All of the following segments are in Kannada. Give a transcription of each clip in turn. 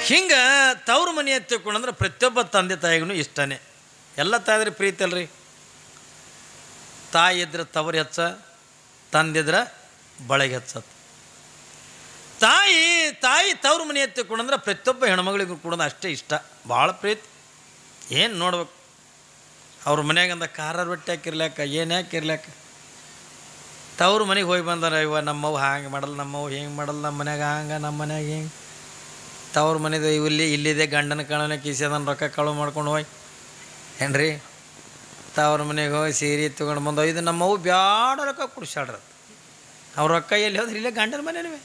ಹಿಂಗೆ ತವ್ರ ಮನೆ ಎತ್ತಿಕೊಂಡ್ರೆ ಪ್ರತಿಯೊಬ್ಬ ತಂದೆ ತಾಯಿಗೂ ಇಷ್ಟನೇ. ಎಲ್ಲ ತಾಯಿದ್ರೆ ಪ್ರೀತಿ ಅಲ್ರಿ. ತಾಯಿ ಇದ್ರೆ ತವರು ಹೆಚ್ಚ, ತಂದಿದ್ರೆ ಬಳಗೆ ಹೆಚ್ಚತ್. ತಾಯಿ ತವ್ರ ಮನೆ ಎತ್ತಿಕೊಂಡ್ರೆ ಪ್ರತಿಯೊಬ್ಬ ಹೆಣ್ಮಗಳಿಗೂ ಕೂಡ ಅಷ್ಟೇ ಇಷ್ಟ, ಭಾಳ ಪ್ರೀತಿ. ಏನು ನೋಡ್ಬೇಕು, ಅವ್ರ ಮನ್ಯಾಗಂದ ಖಾರ ರೊಟ್ಟಿ ಹಾಕಿರ್ಲಾಕ, ಏನು ಹಾಕಿರ್ಲಾಕ, ತವ್ರ ಮನೆಗೆ ಹೋಗಿ ಬಂದಾರ, ಇವ ನಮ್ಮವು ಹಾಂಗೆ ಮಾಡಲ್ಲ, ನಮ್ಮವು ಹಿಂಗೆ ಮಾಡಲ್ಲ, ನಮ್ಮ ಮನ್ಯಾಗ ಹಂಗೆ, ನಮ್ಮ ಮನ್ಯಾಗ ಹಿಂಗೆ. ತವ್ರ ಮನೆದು ಇಲ್ಲಿದೆ ಗಂಡನ ಕಳನ ಕಿಸೆದನ್ನ ರೊಕ್ಕ ಕಳು ಮಾಡ್ಕೊಂಡು ಹೋಗಿ ಏನ್ರಿ ತವ್ರ ಮನೆಗೆ ಹೋಗಿ ಸೀರೆ ತೊಗೊಂಡು ಬಂದು ಇದು ನಮ್ಮವು ಬ್ಯಾಡ ರೊಕ್ಕ ಕುಡ್ಸಾಡ್ರ. ಅವ್ರ ರೊಕ್ಕ ಎಲ್ಲಿ ಹೋದ್ರೆ ಇಲ್ಲೇ ಗಂಡನ ಮನೆಯೇ.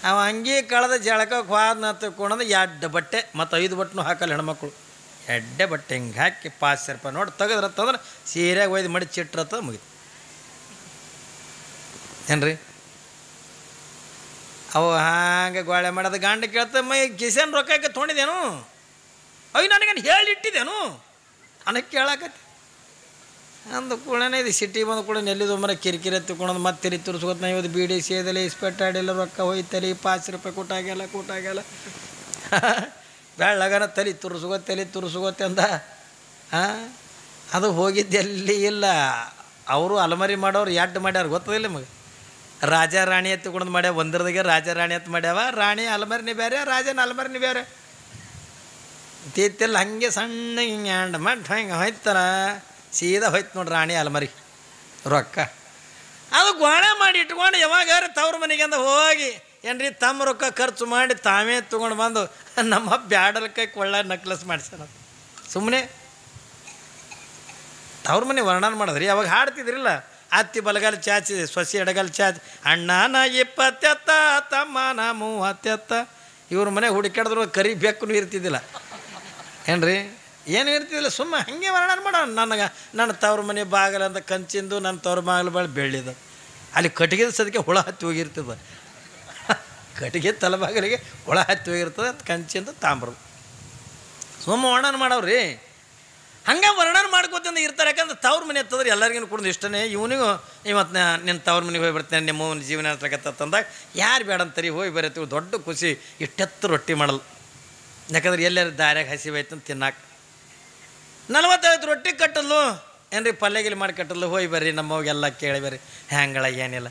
ಅವ ಹಂಗೆ ಕಳೆದ ಜಳಕಕ್ಕೆ ಹೋದ್ನ ತಗೊಂಡು 2 ಬಟ್ಟೆ ಮತ್ತು 5 ಬಟ್ಟೆನೂ ಹಾಕಲ್ಲ ಹೆಣ್ಮಕ್ಳು. 2 ಬಟ್ಟೆ ಹಿಂಗೆ ಹಾಕಿ 500 ರೂಪಾಯಿ ನೋಡಿ ತೆಗೆದ್ರತ್ತಂದ್ರೆ ಸೀರೆಗೆ ಒಯ್ದು ಮಡಿ ಚಿಟ್ರತ್ತ ಮುಗಿತು ಏನ್ರಿ. ಅವು ಹಾಗೆ ಗೋಳೆ ಮಾಡೋದು ಗಂಡ ಕೇಳ್ತ ಮೈ ಕಿಸೆನ್ ರೊಕ್ಕಕ್ಕೆ ತೊಗೊಂಡಿದ್ದೇನು, ಅಯ್ಯ ನನಗೇನು ಹೇಳಿಟ್ಟಿದ್ದೇನು ಅನ್ನಕ್ಕೆ ಕೇಳಾಕತ್ತಿ ಅಂದ ಕೂಡನೇ ಇದು ಸಿಟಿಗೆ ಬಂದು ಕೂಡ ಎಲ್ಲಿದು ಮರ ಕಿರಿಕಿರಿ ಎತ್ತಿಕೊಂಡು ಮತ್ತೆ ತಿರಿ ತುರ್ಸ್ಕೊತ ನಾ ಇವತ್ತು ಬೀಡಿ ಸೇದಲೆ ಇಸ್ಪೆಟ್ಟಾಡಿಲ್ಲ ರೊಕ್ಕ ಹೋಯ್ತಲಿ 5 ರೂಪಾಯಿ ಕೂಟಾಗ್ಯಲ್ಲ ಬೆಳ್ಳಗನ ತಲೆ ತುರ್ಸ್ಕೋತೆ ಅಂದ. ಅದು ಹೋಗಿದ್ದೆಲ್ಲಿ ಇಲ್ಲ. ಅವರು ಅಲಮರಿ ಮಾಡೋರು 2 ಮಾಡ್ಯಾರ ಗೊತ್ತದಿಲ್ಲ ನಿಮಗೆ. ರಾಜ ರಾಣಿ ಎತ್ತಿಕೊಂಡು ಮಾಡ್ಯಾವ, ಒಂದರದಾಗೆ ರಾಜ ರಾಣಿ ಎತ್ತು ಮಾಡ್ಯಾವ. ರಾಣಿ ಅಲಮರಿನಿ ಬೇರೆ, ರಾಜನ ಅಲಮರಿನಿ ಬೇರೆ. ತೀತಿಲ್ಲ ಹಂಗೆ ಸಣ್ಣ ಹಿಂಗೆ ಹಿಂಗೆ ಹೋಯ್ತಾರ ಸೀದಾ ಹೋಯ್ತು ನೋಡ್ರಿ ರಾಣಿ ಅಲಮರಿ ರೊಕ್ಕ. ಅದು ಗೋಳೆ ಮಾಡಿ ಇಟ್ಕೊಂಡು ಯಾವಾಗಾರ ತವ್ರ ಮನೆಗೆ ಅಂದ ಹೋಗಿ ಏನ್ರಿ ತಮ್ಮ ರೊಕ್ಕ ಖರ್ಚು ಮಾಡಿ ತಾವೇ ತೊಗೊಂಡು ಬಂದು ನಮ್ಮ ಬ್ಯಾಡಲ್ಕೈ ಕೊಳ್ಳ ನಕ್ಲಸ್ ಮಾಡಿಸ್ಯಾನ. ಸುಮ್ಮನೆ ತವ್ರ ಮನೆ ವರ್ಣನ ಮಾಡಿದ್ರಿ. ಅವಾಗ ಹಾಡ್ತಿದ್ರಿಲ್ಲ, ಅತ್ತಿ ಬಲಗಾಲ ಚಾಚಿ ಸೊಸಿ ಎಡಗಾಲ ಚಾಚಿ, ಅಣ್ಣನ 20 ತಮ್ಮನ 30. ಇವ್ರ ಮನೆ ಹುಡುಕಾಡಿದ್ರು ಕರಿ ಬೆಕ್ಕೂ ಇರ್ತಿದ್ದಿಲ್ಲ ಏನ್ರಿ, ಏನು ಇರ್ತಿದ್ದಿಲ್ಲ. ಸುಮ್ಮ ಹಾಗೆ ವರ್ಣನ ಮಾಡೋಣ. ನನ್ನ ತವ್ರ ಮನೆ ಬಾಗಲ ಅಂತ ಕಂಚಿಂದು ನನ್ನ ತವ್ರ ಬಾಗಿಲು ಬಾಳ ಬೆಳ್ಳಿದ ಅಲ್ಲಿ ಕಟ್ಟಿಗೆ ಸದಕ್ಕೆ ಹುಳ ಹತ್ತಿ ಹೋಗಿರ್ತದೆ. ಕಟ್ಟಿಗೆ ತಲೆಬಾಗಿಲಿಗೆ ಹುಳ ಹತ್ತಿ ಹೋಗಿರ್ತದೆ, ಅದು ಕಂಚಿಂದು ತಾಂಬ್ರದು. ಸುಮ್ಮ ವರ್ಣನ ಮಾಡವ್ರಿ. ಹಂಗೆ ವರ್ಣನ ಮಾಡ್ಕೋತಂದು ಇರ್ತಾರೆ. ಯಾಕಂದ್ರೆ ತವ್ರ ಮನೆ ಎತ್ತದ್ರೆ ಎಲ್ಲರಿಗೂ ಕೂಡ ಇಷ್ಟನೇ. ಇವನಿಗೂ ಇವತ್ತು ನಿನ್ನ ತವ್ರ ಮನೆಗೆ ಹೋಗಿ ಬರ್ತೇನೆ, ನಿಮ್ಮ ಜೀವನ ಅಂತಂದಾಗ ಯಾರು ಬೇಡ ಅಂತಾರೆ, ಹೋಗಿ ಬರತ್ತೀವಿ. ದೊಡ್ಡ ಖುಷಿ. ಇಷ್ಟೆತ್ತು ರೊಟ್ಟಿ ಮಾಡಲ್ಲ, ಯಾಕಂದ್ರೆ ಎಲ್ಲರೂ ದಾರ್ಯಾಗ ಹಸಿವಾಯ್ತು ಅಂತ ತಿನ್ನಾಕ. 45 ರೊಟ್ಟಿ ಕಟ್ಟಲ್ಲು ಏನ್ರಿ, ಪಲ್ಯಗಿಲಿ ಮಾಡಿ ಕಟ್ಟಲ್ಲು. ಹೋಗಿ ಬರ್ರಿ ನಮ್ಮವಾಗೆಲ್ಲ ಕೇಳಿ ಬರ್ರಿ ಹ್ಯಾಂಗಳ ಏನಿಲ್ಲ,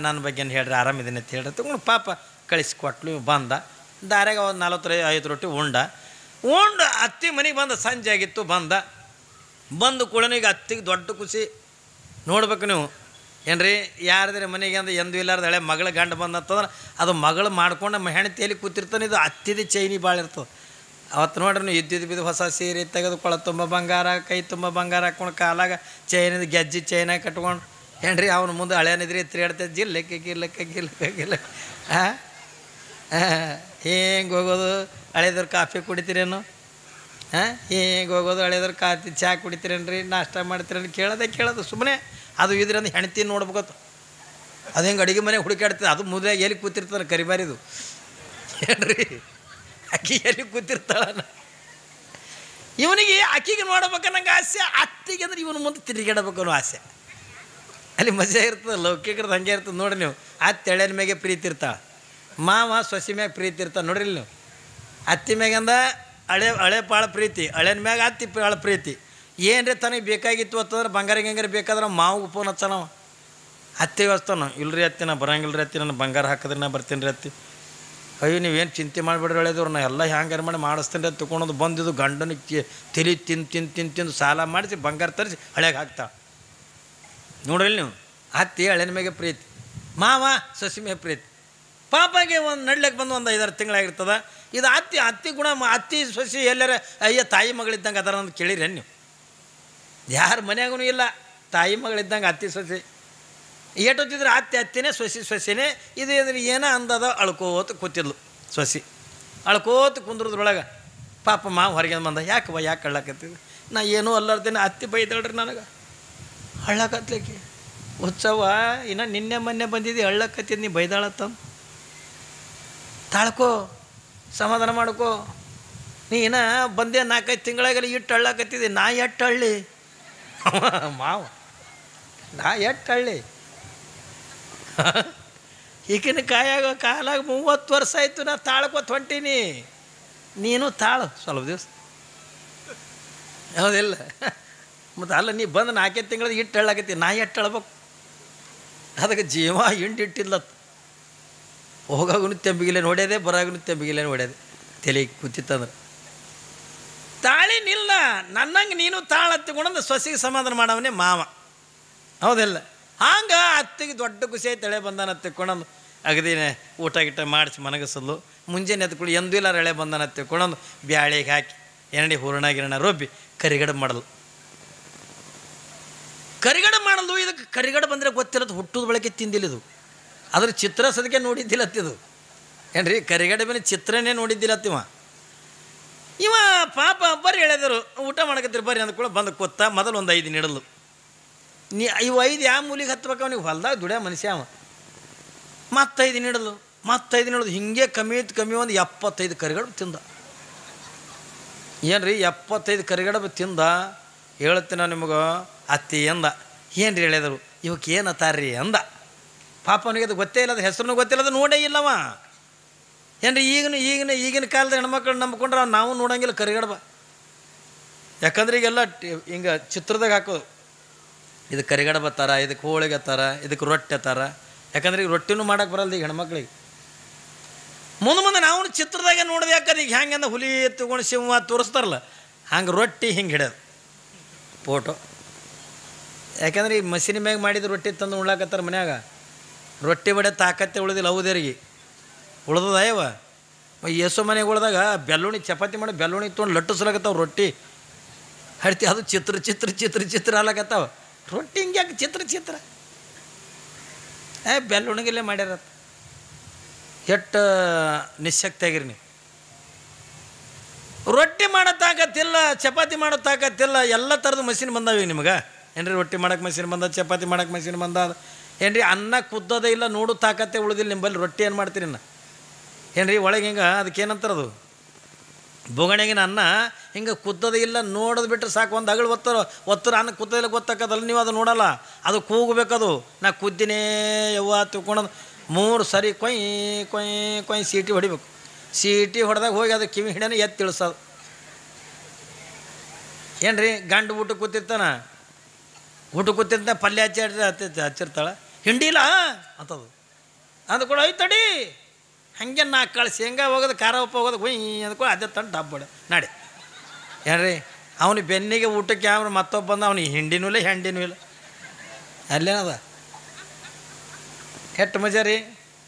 ನನ್ನ ಬಗ್ಗೆ ಹೇಳ್ರಿ, ಆರಾಮಿದ್ದೀನಿ ಅಂತ ಹೇಳ್ರಿ ತಗೊಂಡು ಪಾಪ ಕಳಿಸ್ಕೊಟ್ಲು. ಬಂದ ದಾರ್ಯಾಗ ಒಂದು 45 ರೊಟ್ಟಿ ಉಂಡು ಅತ್ತಿ ಮನೆಗೆ ಬಂದ. ಸಂಜೆ ಆಗಿತ್ತು. ಬಂದು ಕೂಡ ಈಗ ಅತ್ತಿಗೆ ದೊಡ್ಡ ಖುಷಿ. ನೋಡ್ಬೇಕು ನೀವು ಏನ್ರಿ, ಯಾರದ್ರೆ ಮನೆಗೆ ಅಂದ್ರೆ ಎಂದು ಇಲ್ಲಾರ್ದ ಹಳೆ ಮಗಳ ಗಂಡ ಬಂದಂತಂದ್ರೆ ಅದು ಮಗಳು ಮಾಡ್ಕೊಂಡು ಹೆಣ್ತಿಯಲ್ಲಿ ಕೂತಿರ್ತಾನೆ. ಇದು ಅತ್ತಿದ ಚೈನಿ ಭಾಳ ಇರ್ತದೆ. ಅವತ್ತು ನೋಡ್ರಿ ನೀವು ಇದ್ದಿದ್ದು ಬಿದ್ದು ಹೊಸ ಸೀರೆ ತೆಗೆದು ಕೊಳ ತುಂಬ ಬಂಗಾರ, ಕೈ ತುಂಬ ಬಂಗಾರ ಹಾಕ್ಕೊಂಡು, ಕಾಲಾಗ ಚೈನಿದ ಗೆಜ್ಜಿ ಚೈನಾಗ ಕಟ್ಕೊಂಡು ಏನ್ರಿ ಅವನ ಮುಂದೆ ಹಳೆಯನಿದ್ರಿ ತಿರುಗಾಡ್ತೇವೆ. ಗಿಲ್ಲಕ್ಕೆ ಹಿಂಗೆ ಹೋಗೋದು. ಹಳೆದವ್ರು ಕಾಫಿ ಕುಡಿತೀರೇನು? ಹಿಂಗೆ ಹೋಗೋದು. ಹಳೆದವ್ರು ಚಹಾ ಕುಡಿತೀರೇನ್ರಿ, ನಾಷ್ಟ ಮಾಡ್ತೀರೇನು? ಕೇಳೋದು ಸುಮ್ಮನೆ. ಅದು ಇದ್ರೆ ಅಂದ್ರೆ ಹೆಣ್ತಿ ನೋಡ್ಬೇಕತ್ತು. ಅದು ಹೆಂಗೆ ಅಡುಗೆ ಮನೆ ಹುಡುಕಾಡ್ತದೆ. ಅದು ಮುಂದೆ ಎಲ್ಲಿ ಕೂತಿರ್ತಾರೆ ಕರಿಬಾರಿದು ಏನ್ರಿ, ಅಕ್ಕಿ ಎಲ್ಲಿ ಕೂತಿರ್ತಾಳ. ಇವನಿಗೆ ಅಕ್ಕಿಗೆ ನೋಡ್ಬೇಕನ್ನಂಗೆ ಆಸೆ, ಅತ್ತಿಗೆ ಅಂದ್ರೆ ಇವನು ಮುಂದೆ ತಿರುಗಾಡಬೇಕು ಅನ್ನೋ ಆಸೆ. ಅಲ್ಲಿ ಮಜಾ ಇರ್ತದೆ. ಲೌಕಿಕರದ್ದು ಹಂಗೆ ಇರ್ತದೆ ನೋಡಿ ನೀವು. ಅತ್ತೆ ಎಳೆನ ಮ್ಯಾಗೆ ಪ್ರೀತಿ ಇರ್ತಾಳೆ, ಮಾವ ಸೊಸಿ ಮ್ಯಾಗ ಪ್ರೀತಿ ಇರ್ತಾಳೆ. ನೋಡ್ರಿ ನೀವು, ಅತ್ತಿ ಮ್ಯಾಗಂದ ಹಳೆ ಭಾಳ ಪ್ರೀತಿ, ಹಳೆನ ಮ್ಯಾಗ ಅತ್ತಿ ಭಾಳ ಪ್ರೀತಿ. ಏನ್ರಿ ತನಗೆ ಬೇಕಾಗಿತ್ತು ಅಂತಂದ್ರೆ ಬಂಗಾರ ಹೆಂಗಾರ ಬೇಕಾದ್ರೆ ಮಾವಿಗೆ ಫೋನ್ ಹಚ್ಚನವ, ಅತ್ತಿಗೆ ಹಚ್ತಾನ. ಇಲ್ರಿ ಅತ್ತಿ ನಾ ಬರಂಗಿಲ್ಲ ರೀ ಅತ್ತಿ, ನಾನು ಬಂಗಾರ ಹಾಕಿದ್ರೆ ನಾ ಬರ್ತೀನಿ ರೀ ಅತ್ತಿ. ಅಯ್ಯೋ ನೀವೇನು ಚಿಂತೆ ಮಾಡಿಬಿಡ್ರಿ ಹೇಳಿದವ್ರು, ನಾ ಎಲ್ಲ ಹ್ಯಾಂಗಾರ ಮಾಡಿ ಮಾಡಿಸ್ತೀನಿ ರೀ ತೊಗೊಂಡು ಬಂದಿದ್ದು ಗಂಡನಿಗೆ ತಲೆ ತಿಂದು ಸಾಲ ಮಾಡಿಸಿ ಬಂಗಾರ ತರಿಸಿ ಹಳೆಗೆ ಹಾಕ್ತಾಳೆ. ನೋಡ್ರಿ ನೀವು, ಅತ್ತಿ ಹಳೆನ ಮ್ಯಾಗೆ ಪ್ರೀತಿ, ಮಾವ ಸೊಸಿ ಮ್ಯಾಗ ಪ್ರೀತಿ. ಪಾಪಾಗೆ ಒಂದು ನಡ್ಲಿಕ್ಕೆ ಬಂದು ಒಂದು 5-6 ತಿಂಗಳಾಗಿರ್ತದೆ. ಇದು ಅತ್ತಿ ಗುಣ. ಅತ್ತಿ ಸೊಸಿ ಎಲ್ಲರ ಅಯ್ಯ ತಾಯಿ ಮಗಳಿದ್ದಂಗೆ ಅದರ ಅಂತ ಕೇಳಿರಿ ನೀವು? ಯಾರ ಮನ್ಯಾಗೂ ಇಲ್ಲ ತಾಯಿ ಮಗಳಿದ್ದಂಗೆ ಅತ್ತಿ ಸೊಸಿ. ಏಟೊತ್ತಿದ್ರೆ ಅತ್ತಿನೇ ಸೊಸಿನೇ. ಇದು ಇದ್ರೆ ಏನೋ ಅಂದದ ಅಳ್ಕೋತ ಕೂತಿದ್ಲು ಸೊಸಿ. ಅಳ್ಕೋತ ಕುಂದ್ರದ್ರೊಳಗೆ ಪಾಪ ಮಾವ ಹೊರಗೆ ಬಂದ. ಯಾಕೆ ಅಳ್ಳಾಕತ್ತಿದ್ದೆ? ನಾ ಏನೂ ಅಲ್ಲಾರ್ದೇನೆ, ಅತ್ತಿ ಬೈದಳ್ರಿ ನನಗೆ ಅಳ್ಳಾಕತ್ಲಿಕ್ಕೆ. ಉತ್ಸವ ಇನ್ನು ನಿನ್ನೆ ಮೊನ್ನೆ ಬಂದಿದ್ದೆ ಅಳ್ಳಾಕತ್ತಿದ್ದು, ನೀ ಬೈದಾಳತ್ತ ತಾಳ್ಕೋ, ಸಮಾಧಾನ ಮಾಡ್ಕೋ. ನೀನ ಬಂದೆ 4-5 ತಿಂಗಳಾಗಲಿ ಇಟ್ಟು ಅಳ್ಳಾಕತ್ತಿದ್ದೆ. ನಾ ಎಟ್ಟು ಹಳ್ಳಿ ಮಾವ, ನಾ ಎಟ್ಟು ಹಳ್ಳಿ ಈಗಿನ ಕಾಲಾಗ 30 ವರ್ಷ ಆಯಿತು, ನಾ ತಾಳ್ಕೊತ ಹೊಂಟೀನಿ, ನೀನು ತಾಳು ಸ್ವಲ್ಪ ದಿವಸ. ಹೌದಿಲ್ಲ? ಮತ್ತು ಅಲ್ಲ, ನೀ ಬಂದು 4 ತಿಂಗಳದ ಇಟ್ಟು ಹೇಳಾಕತ್ತಿ, ನಾ ಎಟ್ಟು ಹೇಳ್ಬೇಕು? ಅದಕ್ಕೆ ಜೀವ ಹಿಂಡಿಟ್ಟಿಲ್ಲತ್ತು. ಹೋಗಾಗೂ ತೆಂಬಿಗಿಲೆ ನೋಡ್ಯದೆ, ಬರಾಗೂ ತೆಂಬಿಗಿಲೆ ನೋಡ್ಯದೆ, ತಲೆ ಕೂತಿತ್ತಂದ್ರೆ. ತಾಳಿನಿಲ್ಲ, ನನ್ನಂಗೆ ನೀನು ತಾಳು ಹತ್ತಿಕೊಂಡಂದು ಸೊಸೆಗೆ ಸಮಾಧಾನ ಮಾಡವನೇ ಮಾವ. ಹೌದಿಲ್ಲ? ಹಂಗೆ ಅತ್ತಿಗೆ ದೊಡ್ಡ ಖುಷಿ ಆಯ್ತು, ಎಳೆ ಬಂದಾನ ಹತ್ತಿಕೊಂಡಂದು ಅಗದಿನೇ ಊಟ ಗಿಟ ಮಾಡಿಸಿ ಮನಗಸಲು. ಮುಂಜಾನೆ ಎತ್ಕೊಳ್ಳಿ ಎಂದೂ ಇಲ್ಲ ಎಳೆ ಬಂದಾನ ಹತ್ತಿಕೊಂಡಂದು ಬ್ಯಾಳಿಗೆ ಹಾಕಿ ಎಣ್ಣೆ ಹೂರಣ ಗಿರಣ ರುಬ್ಬಿ ಕರಿಗಡ ಮಾಡಲು. ಕರಿಗಡ ಮಾಡಲು ಇದಕ್ಕೆ ಕರಿಗಡ ಬಂದರೆ ಗೊತ್ತಿಲ್ಲದು, ಹುಟ್ಟದ ಬಳಕೆ ತಿಂದಿಲ್ಲ ಇದು. ಅದ್ರ ಚಿತ್ರ ಸದಕ್ಕೆ ನೋಡಿದ್ದಿಲ್ಲತ್ತಿದು ಏನ್ರಿ, ಕರಿಗಡ ಮೇಲೆ ಚಿತ್ರನೇ ನೋಡಿದ್ದಿಲ್ಲತ್ತಿವ. ಇವ ಪಾಪ ಬರ್ರಿ ಹೇಳಿದರು, ಊಟ ಮಾಡಕತ್ತೀರಿ ಬರ್ರಿ ಅಂದ್ಕೊಳ್ಳೋ ಬಂದು ಕೂತ. ಮೊದಲು ಒಂದು 5 ನೀಡಲು. ಇವು 5 ಯಾವ ಮೂಲಿಗೆ ಹತ್ಬೇಕು? ಅವನಿಗೆ ಹೊಲ್ದಾಗ ದುಡಿಯೋ ಮನುಷ್ಯ ಅವ. ಮತ್ತು 5 ನೀಡಲು, ಮತ್ತು 5 ನೀಡೋದು, ಹಿಂಗೆ ಕಮ್ಮಿ ಒಂದು 75 ಕರಿಗಡಬು ತಿಂದ. ಏನು ರೀ 75 ಕರಿಗಡಬು ತಿಂದ? ಹೇಳ್ತೀನಿ ನಾವು ನಿಮಗೆ. ಅತ್ತಿ ಅಂದ, ಏನು ರೀ ಹೇಳಿದರು, ಇವಕ್ಕೆ ಏನು ಅತ್ತಾರ್ರಿ ಅಂದ. ಪಾಪ ಅವನಿಗೆ ಅದು ಗೊತ್ತೇ ಇಲ್ಲ, ಅದು ಹೆಸರು ಗೊತ್ತಿಲ್ಲ, ಅದು ನೋಡೇ ಇಲ್ಲವ. ಏನ್ರಿ ಈಗಿನ ಕಾಲದ ಹೆಣ್ಮಕ್ಳು ನಂಬ್ಕೊಂಡ್ರೆ ನಾವು ನೋಡೋಂಗಿಲ್ಲ ಕರಿಗಡಬ. ಯಾಕಂದ್ರೆ ಈಗೆಲ್ಲ ಹಿಂಗೆ ಚಿತ್ರದಾಗ ಹಾಕೋದು, ಇದು ಕರಿಗಡಬ ಥರ, ಇದಕ್ಕೆ ಹೋಳಿಗೆ ಥರ, ಇದಕ್ಕೆ ರೊಟ್ಟೆ ಥರ. ಯಾಕಂದ್ರೆ ಈಗ ರೊಟ್ಟಿನೂ ಮಾಡೋಕೆ ಬರಲ್ಲ ಈಗ ಹೆಣ್ಮಕ್ಳಿಗೆ. ಮುಂದೆ ನಾವು ಚಿತ್ರದಾಗೆ ನೋಡಿದೆ. ಯಾಕಂದ್ರೆ ಈಗ ಹೆಂಗಂದ ಹುಲಿ ಎತ್ತುಕೊಂಡು ಸಿಂಹ ತೋರಿಸ್ತಾರಲ್ಲ, ಹಂಗೆ ರೊಟ್ಟಿ ಹಿಂಗೆ ಹಿಡಿಯೋದು ಫೋಟೋ. ಯಾಕಂದ್ರೆ ಈ ಮಸೀನಿ ಮ್ಯಾಗ ಮಾಡಿದ ರೊಟ್ಟಿ ತಂದು ಉಣ್ಣಾಕತ್ತಾರ ಮನ್ಯಾಗ. ರೊಟ್ಟಿ ಬಡೆ ತಾಕತ್ತೆ ಉಳಿದಿಲ್ಲ ಹೌದೇರಿಗೆ, ಉಳ್ದದ ಅಯ್ಯವ. ಎಸೋ ಮನೆಗೆ ಉಳ್ದಾಗ ಬೆಲ್ಲುಣಿ ಚಪಾತಿ ಮಾಡಿ ಬೆಲ್ಲುಣಿ ತೊಗೊಂಡು ಲಟ್ಟಿಸ್ಲಾಕತ್ತಾವ ರೊಟ್ಟಿ ಹಡ್ತಿ. ಅದು ಚಿತ್ರ ಅಲಾಕತ್ತಾವ ರೊಟ್ಟಿ. ಹಿಂಗೆ ಯಾಕೆ ಚಿತ್ರ ಬೆಲ್ಲುಣಿಗೆಲ್ಲೇ ಮಾಡ್ಯಾರ. ಎಷ್ಟು ನಿಶಕ್ತಿ ಆಗಿರಿ ನೀವು. ರೊಟ್ಟಿ ಮಾಡೋ ತಾಕತ್ತಿಲ್ಲ, ಚಪಾತಿ ಮಾಡೋ ತಾಕತ್ತಿಲ್ಲ, ಎಲ್ಲ ಥರದ ಮಷಿನ್ ಬಂದಾವ ಈಗ ನಿಮ್ಗೆ. ಏನ್ರಿ ರೊಟ್ಟಿ ಮಾಡೋಕೆ ಮಷಿನ್ ಬಂದ, ಚಪಾತಿ ಮಾಡೋಕೆ ಮಷಿನ್ ಬಂದ. ಏನ್ರಿ ಅನ್ನ ಕುದ್ದೋದೇ ಇಲ್ಲ, ನೋಡು ತಾಕತ್ತೆ ಉಳಿದಿಲ್ಲ ನಿಂಬಲ್ಲಿ. ರೊಟ್ಟಿ ಏನು ಮಾಡ್ತೀರಿ ಇನ್ನು? ಏನ್ರಿ ಒಳಗೆ ಹಿಂಗೆ ಅದಕ್ಕೇನಂತಾರದು, ಬೊಗಣೆಗಿನ ಅನ್ನ ಹಿಂಗೆ ಕುದ್ದೋದೇ ಇಲ್ಲ, ನೋಡೋದು ಬಿಟ್ಟರೆ ಸಾಕು. ಒಂದು ಅಗಳು ಒತ್ತರ ಅನ್ನ ಕುದ್ದೋದಿಲ್ಲ ಗೊತ್ತಾಕದಲ್ಲ, ನೀವು ಅದು ನೋಡಲ್ಲ. ಅದು ಕೂಗಬೇಕದು, ನಾ ಕುದ್ದಿನೇ ಯವ್ವ ತಿಳ್ಕೊಳೋದು. 3 ಸರಿ ಕೊಯ್ ಸೀಟಿ ಹೊಡಿಬೇಕು. ಸೀಟಿ ಹೊಡೆದಾಗ ಹೋಗಿ ಅದು ಕಿವಿ ಹಿಡಿಯೋಣ ಎತ್ತಿ ಇಳಿಸೋದು. ಏನ್ರಿ ಗಂಡು ಊಟಕ್ಕೆ ಕೂತಿರ್ತಾನ, ಊಟಕ್ಕೆ ಕೂತಿರ್ತಾನೆ, ಪಲ್ಯ ಹಚ್ಚಿರ್ತಾಳೆ, ಹಿಂಡಿಲ್ಲ ಅಂತದು ಅಂದ್ಕೊಳ್ಳೋ ಐತಡಿ. ಹಾಗೆ 4 ಕಾಳು ಶೇಂಗಾ ಹೋಗೋದು, ಖಾರ ಉಪ್ಪು ಹೋಗೋದು, ಹೊಯ್ ಅಂದ್ಕೊಳ್ಳಿ ಅದೇ ತಂದು ಡಬ್ಬಡ ನಾಡಿ. ಏನ್ರಿ ಅವನಿಗೆ ಬೆನ್ನಿಗೆ ಊಟಕ್ಕೆ ಯಾವ ಮತ್ತೊಬ್ಬ ಬಂದ, ಅವನಿಗೆ ಹಿಂಡಿನೂ ಇಲ್ಲ ಹೆಂಡಿನೂ ಇಲ್ಲ. ಅಲ್ಲೇನದ ಹೆಟ್ಟು ಮಜಾ ರೀ.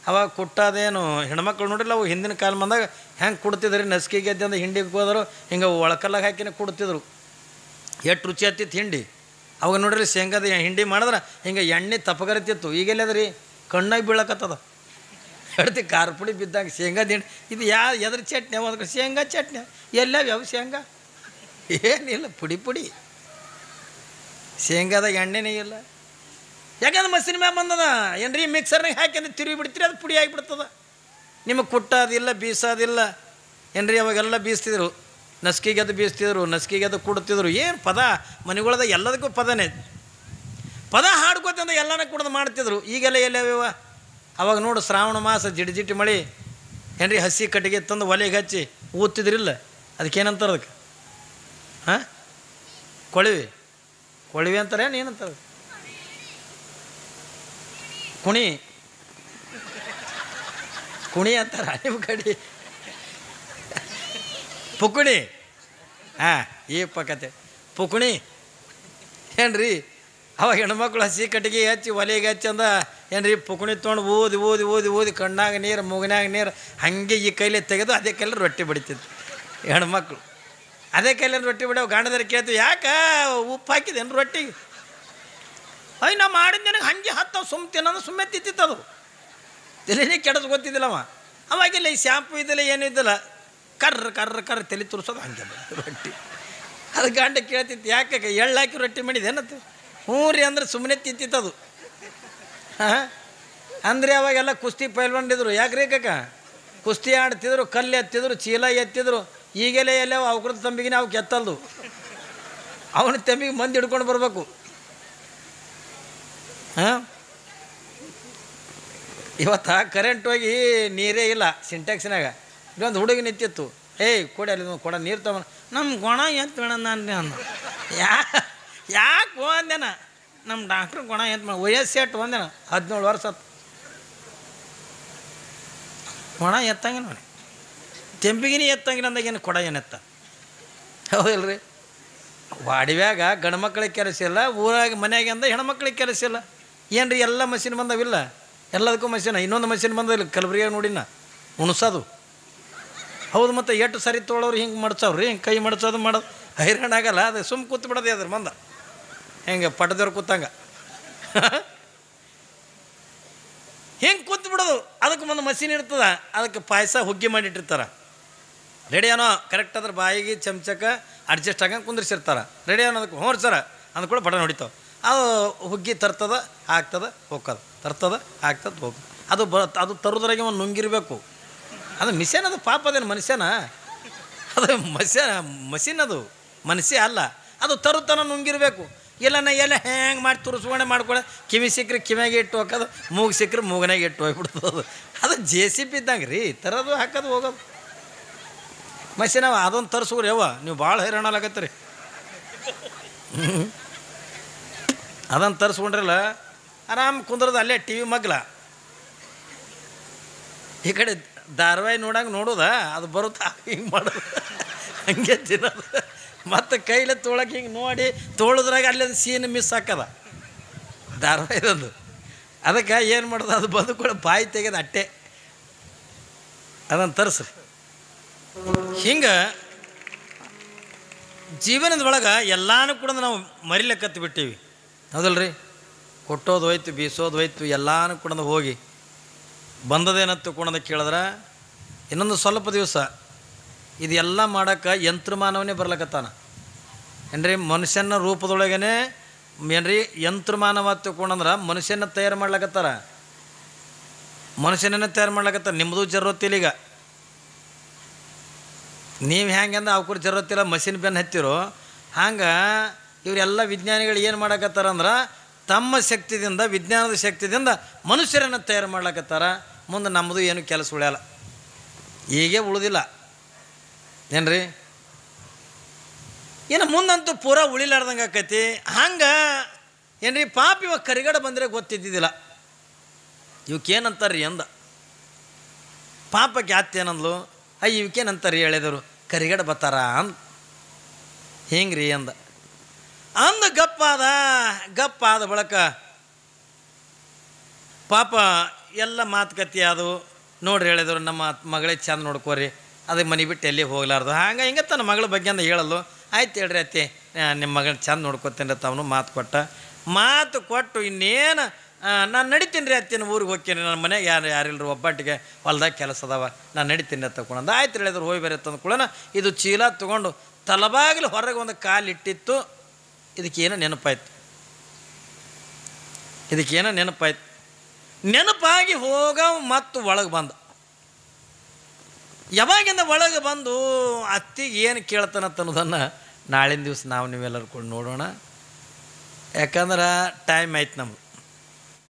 ಅವಾಗ ಕುಟ್ಟದೇನು ಹೆಣ್ಮಕ್ಳು ನೋಡಿಲ್ಲ, ಅವು ಹಿಂದಿನ ಕಾಲ ಬಂದಾಗ ಹೆಂಗೆ ಕುಡ್ತಿದ್ರಿ, ನಸ್ಕಿ ಗೆದ್ದೆ ಅಂದ್ರೆ ಹಿಂಡಿಗೆ ಹೋದರು ಹಿಂಗೆ ಒಳಕಲ್ಲಾಗ ಹಾಕಿನ ಕುಡ್ತಿದ್ರು. ಎಷ್ಟು ರುಚಿ ಹತ್ತಿತ್ತು ಹಿಂಡಿ. ಅವಾಗ ನೋಡ್ರಿ ಶೇಂಗಾದ ಹಿಂಡಿ ಮಾಡಿದ್ರೆ ಹಿಂಗೆ ಎಣ್ಣೆ ತಪ್ಪಗರಿತಿತ್ತು. ಈಗೆಲ್ಲದ್ರಿ ಕಣ್ಣಾಗಿ ಬೀಳಕತ್ತದ. ಹೇಳ್ತಿ ಖಾರ ಪುಡಿ ಬಿದ್ದಾಗ ಶೇಂಗಾದ ಹಿಂಡಿ. ಇದು ಎದ್ರ ಚಟ್ನಿ ಅವಾಗ ಶೇಂಗಾ ಚಟ್ನಿ. ಎಲ್ಲ ಯಾವ ಶೇಂಗಾ ಏನಿಲ್ಲ, ಪುಡಿ ಶೇಂಗಾದಾಗ ಎಣ್ಣೆನೇ ಇಲ್ಲ. ಯಾಕಂದ್ರೆ ಮಸಿನ ಮ್ಯಾಗ ಬಂದದ. ಏನ್ರಿ ಮಿಕ್ಸರ್ನಾಗ ಹಾಕಿ ತಿರುಗಿ ಬಿಡ್ತೀರಿ, ಅದು ಪುಡಿ ಆಗಿಬಿಡ್ತದ. ನಿಮಗೆ ಕುಟ್ಟೋದಿಲ್ಲ, ಬೀಸೋದಿಲ್ಲ. ಏನ್ರಿ ಅವಾಗೆಲ್ಲ ಬೀಸ್ತಿದ್ರು, ನಸ್ಕಿಗೆ ಅದು ಬೀಸ್ತಿದ್ರು, ನಸ್ಕಿಗೆ ಅದು ಕುಡ್ತಿದ್ರು. ಏನು ಪದ ಮನೆಗಳದ ಎಲ್ಲದಕ್ಕೂ ಪದನೇ. ಪದ ಹಾಡ್ಕೋತಂದ್ರೆ ಎಲ್ಲನ ಕುಡ್ದು ಮಾಡ್ತಿದ್ರು. ಈಗೆಲ್ಲ ಎಲ್ಲವ್ಯವ. ಅವಾಗ ನೋಡು ಶ್ರಾವಣ ಮಾಸ ಜಿಟಿ ಮಳೆ. ಏನ್ರಿ ಹಸಿ ಕಟ್ಟಿಗೆ ತಂದು ಒಲೆಗೆ ಹಚ್ಚಿ ಊದ್ತಿದ್ರಿಲ್ಲ, ಅದಕ್ಕೇನಂತಾರೆ ಅದಕ್ಕೆ? ಹಾಂ ಕೊಳಿವೆ ಅಂತಾರೆ, ಏನಂತಾರೆ? ಕುಣಿ ಅಂತಾರ ನಿಮ್ಮ ಕಡೆ. ಪುಕುಣಿ. ಹಾಂ ಈ ಪಕ್ಕತೆ ಪುಕುಣಿ. ಏನ್ರಿ ಅವಾಗ ಹೆಣ್ಮಕ್ಳು ಹಸಿ ಕಟ್ಟಿಗೆ ಹಚ್ಚಿ ಒಲೆಗೆ ಹಚ್ಚಿ ಅಂದ ಏನ್ರಿ ಪುಕುಣಿ ತೊಗೊಂಡು ಓದಿ ಕಣ್ಣಾಗ ನೀರು ಮೂಗಿನಾಗ ನೀರು ಹಾಗೆ ಈ ಕೈಲಿ ತೆಗೆದು ಅದೇ ಕೈಲಿ ರೊಟ್ಟಿ ಬಡಿತಿದ್ರು ಹೆಣ್ಮಕ್ಳು. ಅದೇ ಕೈಲಿ ರೊಟ್ಟಿ ಬಿಡೋ ಗಂಡದಾರ ಕೇಳ್ತೀವಿ, ಯಾಕೆ ಉಪ್ಪು ಹಾಕಿದೇನು ರೊಟ್ಟಿಗೆ? ನಾ ಮಾಡಿದ ನನಗೆ ಹಾಗೆ ಹತ್ತವು ಸುಮ್ತೇನಂದ್ರೆ ಸುಮ್ಮನೆ ತಿತ್ತಿತ್ತದು. ತಲೆನೇ ಕೆಡದು ಗೊತ್ತಿದ್ದಿಲ್ಲವ. ಅವಾಗೆಲ್ಲ ಈ ಶಾಂಪು ಇದ್ದಿಲ್ಲ, ಏನೂ ಇದ್ದಿಲ್ಲ. ಕರ್ರ ತಲೆ ತುರ್ಸೋದು ಹಂಗೆ ರೊಟ್ಟಿ. ಅದು ಗಂಡ ಕೇಳ್ತಿತ್ತು, ಯಾಕೆ ಎಳ್ಳಾಕಿ ರೊಟ್ಟಿ ಮಾಡಿದೇನತ್ತು? ಹ್ಞೂ ರೀ ಅಂದ್ರೆ ಸುಮ್ಮನೆ ತಿಂತಿತ್ತದು. ಹಾಂ ಅಂದರೆ ಅವಾಗೆಲ್ಲ ಕುಸ್ತಿ ಪೈಲ್ಕೊಂಡಿದ್ರು. ಯಾಕ್ರಿ ಕಾಕ? ಕುಸ್ತಿ ಆಡ್ತಿದ್ರು, ಕಲ್ಲು ಎತ್ತಿದ್ರು, ಚೀಲ ಎತ್ತಿದ್ರು. ಈಗೆಲ್ಲ ಎಲ್ಲವ ಅವ್ರ ತಂಬಿಗೆ ನಾವು ಕೆತ್ತಲ್ದು. ಅವನ ತಂಬಿಗೆ ಮಂದಿ ಹಿಡ್ಕೊಂಡು ಬರಬೇಕು. ಹಾಂ ಇವತ್ತು ಕರೆಂಟ್ ಹೋಗಿ ನೀರೇ ಇಲ್ಲ ಸಿಂಟ್ಯಾಕ್ಸ್ನಾಗ. ಇಲ್ಲೊಂದು ಹುಡುಗಿ ನಿಂತಿತ್ತು, ಏಯ್ ಕೊಡಿ ಅಲ್ಲಿ ಕೊಡ ನೀರು ತಗೊಂಡು, ನಮ್ಮ ಗೊಣ ಎತ್ತು ಬೇಡ ನಾನು ಅಂದ. ಯಾಕೆ ಅಂದೇನ, ನಮ್ಮ ಡಾಕ್ಟ್ರ್ ಗೊಣ ಎತ್ತು ಮಾಡ ವಯಸ್ಸೆಟ್ಟು ಅಂದೇನ 17 ವರ್ಷ ಆತು. ಕೊಡ ಎತ್ತಂಗಿಲ್ಲ ನೋಡಿ, ತೆಂಪಿಗಿನಿ ಎತ್ತಂಗಿಲ್ಲ ಅಂದಾಗೇನು ಕೊಡ ಏನೆತ್ತ? ಹೌದಿಲ್ಲ ರೀ. ವಾಡಿವ್ಯಾಗ ಗಂಡು ಮಕ್ಳಿಗೆ ಕೆಲಸ ಇಲ್ಲ, ಊರಾಗ ಮನ್ಯಾಗ ಅಂದ ಹೆಣ್ಮಕ್ಳಿಗೆ ಕೆಲಸ ಇಲ್ಲ. ಏನು ರೀ ಎಲ್ಲ ಮಷಿನ್ ಬಂದವಿಲ್ಲ, ಎಲ್ಲದಕ್ಕೂ ಮಷಿನ್. ಇನ್ನೊಂದು ಮಷಿನ್ ಬಂದಿಲ್ಲ ಕಲಬುರಗಿಯಾಗ ನೋಡಿನ, ಉಣ್ಸೋದು. ಹೌದು, ಮತ್ತು ಎಷ್ಟು ಸರಿ ತೊಗೊಳೋರು ಹಿಂಗೆ ಮಡ್ಸವ್ರಿ, ಹಿಂಗೆ ಕೈ ಮಡ್ಸೋದು ಮಾಡೋದು ಹೈರಾಣ ಆಗಲ್ಲ. ಅದು ಸುಮ್ಮ ಕೂತ್ ಬಿಡೋದು ಅದ್ರ ಮಂದ ಹೆಂಗೆ ಪಟ್ಟದವ್ರು ಕೂತಂಗ ಹಿಂಗೆ ಕೂತ್ ಬಿಡೋದು. ಅದಕ್ಕೆ ಒಂದು ಮಷಿನ್ ಇರ್ತದ, ಅದಕ್ಕೆ ಪಾಯಸ ಹುಗ್ಗಿ ಮಾಡಿಟ್ಟಿರ್ತಾರೆ. ರೆಡಿ ಏನೋ ಕರೆಕ್ಟ್ ಅದ್ರ ಬಾಯಿಗೆ ಚಮಚಕ್ಕೆ ಅಡ್ಜಸ್ಟ್ ಆಗಂಗೆ ಕುಂದ್ರಿಸಿರ್ತಾರೆ. ರೆಡಿ ಅನ್ನೋದಕ್ಕೆ ಹ್ಞೂ ಸರ ಅಂದ ಕೂಡ ಬಟನ್ ಹೊಡಿತಾವೆ. ಅದು ಹುಗ್ಗಿ ತರ್ತದ ಆಗ್ತದೆ ಹೋಗ್ತದೆ, ತರ್ತದ ಆಗ್ತದೆ ಹೋಗ್ತದೆ. ಅದು ತರೋದ್ರಾಗೆ ಒಂದು ನುಂಗಿರಬೇಕು. ಅದು ಮಿಷನ್, ಅದು ಪಾಪ ಅದೇನು ಮನುಷ್ಯನ, ಅದು ಮಷಿನ್, ಅದು ಮನುಷ್ಯ ಅಲ್ಲ. ಅದು ತರುತನ ನುಂಗಿರಬೇಕು. ಇಲ್ಲ ನಾ ಎಲ್ಲ ಹೆಂಗೆ ಮಾಡಿ ತುರ್ಸ್ಕೊಂಡೆ ಮಾಡ್ಕೊಳ್ಳೆ, ಕಿವಿ ಸಿಕ್ಕರೆ ಕಿವಿಯಾಗೆ ಇಟ್ಟು ಹೋಗೋದು, ಮೂಗು ಸಿಕ್ಕರೆ ಮೂಗನಾಗೆ ಇಟ್ಟು ಹೋಗ್ಬಿಡ್ತದೆ. ಅದು JCB ಇದ್ದಂಗೆ ರೀ, ತರೋದು ಹಾಕೋದು ಹೋಗೋದು ಮಷಿನ್. ಅದೊಂದು ತರಿಸ್ರಿ ಯವ್ವ, ನೀವು ಭಾಳ ಹೈರಾಣಲಾಗತ್ತೀರಿ. ಅದನ್ನು ತರಿಸ್ಕೊಂಡ್ರಲ್ಲ ಆರಾಮ್ ಕುಂದ್ರದು ಅಲ್ಲೇ TV ಮಗ್ಲ. ಈ ಕಡೆ ಧಾರಾವಾಹಿ ನೋಡಂಗೆ ನೋಡೋದ, ಅದು ಬರುತ್ತಾ ಹಿಂಗೆ ಮಾಡೋದು, ಹಂಗೆ ತಿನ್ನೋದು. ಮತ್ತು ಕೈಲೇ ತೊಳಕ್ಕೆ ಹಿಂಗೆ ನೋಡಿ ತೊಳೆದ್ರಾಗ ಅಲ್ಲೊಂದು ಸೀನ್ ಮಿಸ್ ಹಾಕದ ಧಾರಾವಾಹಿದೊಂದು. ಅದಕ್ಕೆ ಏನು ಮಾಡೋದು, ಅದು ಬಂದು ಕೂಡ ಬಾಯಿ ತೆಗೆದು ಅಟ್ಟೆ ಅದನ್ನು ತರಿಸ್ರಿ. ಹಿಂಗೆ ಜೀವನದೊಳಗೆ ಎಲ್ಲನೂ ಕೂಡ ನಾವು ಮರಿಲೆಕ್ಕತ್ತು ಬಿಟ್ಟೀವಿ, ಹೌದಲ್ರಿ. ಕೊಟ್ಟೋದು ಹೋಯ್ತು, ಬೀಸೋದು ಹೋಯ್ತು, ಎಲ್ಲನೂ ಕೂಡ ಹೋಗಿ ಬಂದದೇನತ್ತು ಕೊಡೋದು ಕೇಳಿದ್ರೆ ಇನ್ನೊಂದು ಸ್ವಲ್ಪ ದಿವಸ ಇದೆಲ್ಲ ಮಾಡೋಕ್ಕೆ ಯಂತ್ರಮಾನವನೇ ಬರ್ಲಕತ್ತಾನ ಏನ್ರಿ. ಮನುಷ್ಯನ ರೂಪದೊಳಗೇ ಏನ್ರಿ ಯಂತ್ರಮಾನವ ತಿಳ್ಕೊಂಡ್ರೆ ಮನುಷ್ಯನ ತಯಾರು ಮಾಡ್ಲಕತ್ತಾರ, ಮನುಷ್ಯನನ್ನೇ ತಯಾರು ಮಾಡ್ಲಕತ್ತಾರ. ನಿಮ್ಮದು ಜರತ್ತಿಲ್ಲ. ಈಗ ನೀವು ಹೆಂಗಂದ್ರೆ ಅವ್ರ ಜರತ್ತಿಲ್ಲ, ಮಷಿನ್ ಬೆನ್ನು ಹತ್ತಿರೋ ಹಂಗೆ ಇವರೆಲ್ಲ ವಿಜ್ಞಾನಿಗಳು ಏನು ಮಾಡಕತ್ತಾರಂದ್ರೆ ತಮ್ಮ ಶಕ್ತಿದಿಂದ, ವಿಜ್ಞಾನದ ಶಕ್ತಿದಿಂದ ಮನುಷ್ಯರನ್ನು ತಯಾರು ಮಾಡ್ಲಕತ್ತಾರ. ಮುಂದೆ ನಮ್ಮದು ಏನು ಕೆಲಸ ಉಳಿಯಲ್ಲ, ಹೀಗೆ ಉಳಿದಿಲ್ಲ ಏನ್ರಿ. ಇನ್ನು ಮುಂದಂತೂ ಪೂರಾ ಉಳಿಲಾರ್ದಂಗೆ ಆಕೈತಿ. ಹಂಗೆ ಏನ್ರಿ ಪಾಪ ಇವಾಗ ಕರಿಗಡ ಬಂದರೆ ಗೊತ್ತಿದ್ದಿದ್ದಿಲ್ಲ ಇವಕ್ಕೇನಂತಾರ್ರಿ ಅಂದ. ಪಾಪಕ್ಕೆ ಆತ್ತೇನಂದ್ಲು, ಇವಕ್ಕೇನಂತಾರ್ರಿ ಹೇಳಿದರು, ಕರಿಗಡ ಬತ್ತಾರ ಅಂದ. ಹಿಂಗೆ ರೀ ಅಂದ. ಗಪ್ಪಾದ ಬಳಕ ಪಾಪ ಎಲ್ಲ ಮಾತುಕತೆ ಅದು ನೋಡ್ರಿ. ಹೇಳಿದ್ರು ನಮ್ಮ ಮಗಳೇ ಚಂದ ನೋಡ್ಕೋರಿ, ಅದಕ್ಕೆ ಮನೆ ಬಿಟ್ಟು ಎಲ್ಲಿ ಹೋಗ್ಲಾರ್ದು. ಹಂಗೆ ಹಿಂಗೆ ತನ್ನ ಮಗಳ ಬಗ್ಗೆ ಅಂತ ಹೇಳಲ್ಲು. ಆಯ್ತು ಹೇಳ್ರಿ ಅತ್ತೆ, ನಿಮ್ಮ ಮಗಳನ್ನ ಚಂದ ನೋಡ್ಕೊತೀನಿ ಅಂತ ಅವನು ಮಾತು ಕೊಟ್ಟು ಇನ್ನೇನು ನಾನು ನಡಿತೀನಿ ರೀ ಅತ್ತೇನು, ಊರಿಗೆ ಹೋಗ್ತೀನಿ, ನನ್ನ ಮನೆಗೆ ಯಾರಿಲ್ಲರು, ಒಬ್ಬಟ್ಟಿಗೆ ಹೊಲ್ದಾಗ ಕೆಲಸ ಅದಾವ, ನಾನು ನಡಿತೀನಿ ಅಂತ ತಗೊಂಡು ಆಯ್ತು ಹೇಳಿದ್ರು. ಹೋಗಿ ಬೇರೆ ತಂದು ಕೂಡ ಇದು ಚೀಲ ತೊಗೊಂಡು ತಲಬಾಗಿಲು ಹೊರಗೆ ಒಂದು ಕಾಲಿಟ್ಟಿತ್ತು. ಇದಕ್ಕೇನೋ ನೆನಪಾಯ್ತು. ನೆನಪಾಗಿ ಹೋಗ ಮತ್ತು ಒಳಗೆ ಬಂದ. ಯಾವಾಗಿಂದ ಒಳಗೆ ಬಂದು ಅತ್ತಿಗೆ ಏನು ಕೇಳ್ತಾನಂತ ಅನ್ನೋದನ್ನು ನಾಳಿನ ದಿವಸ ನಾವು ನೀವೆಲ್ಲರೂ ಕೂಡ ನೋಡೋಣ. ಯಾಕಂದ್ರೆ ಟೈಮ್ ಆಯ್ತು ನಮ್ದು.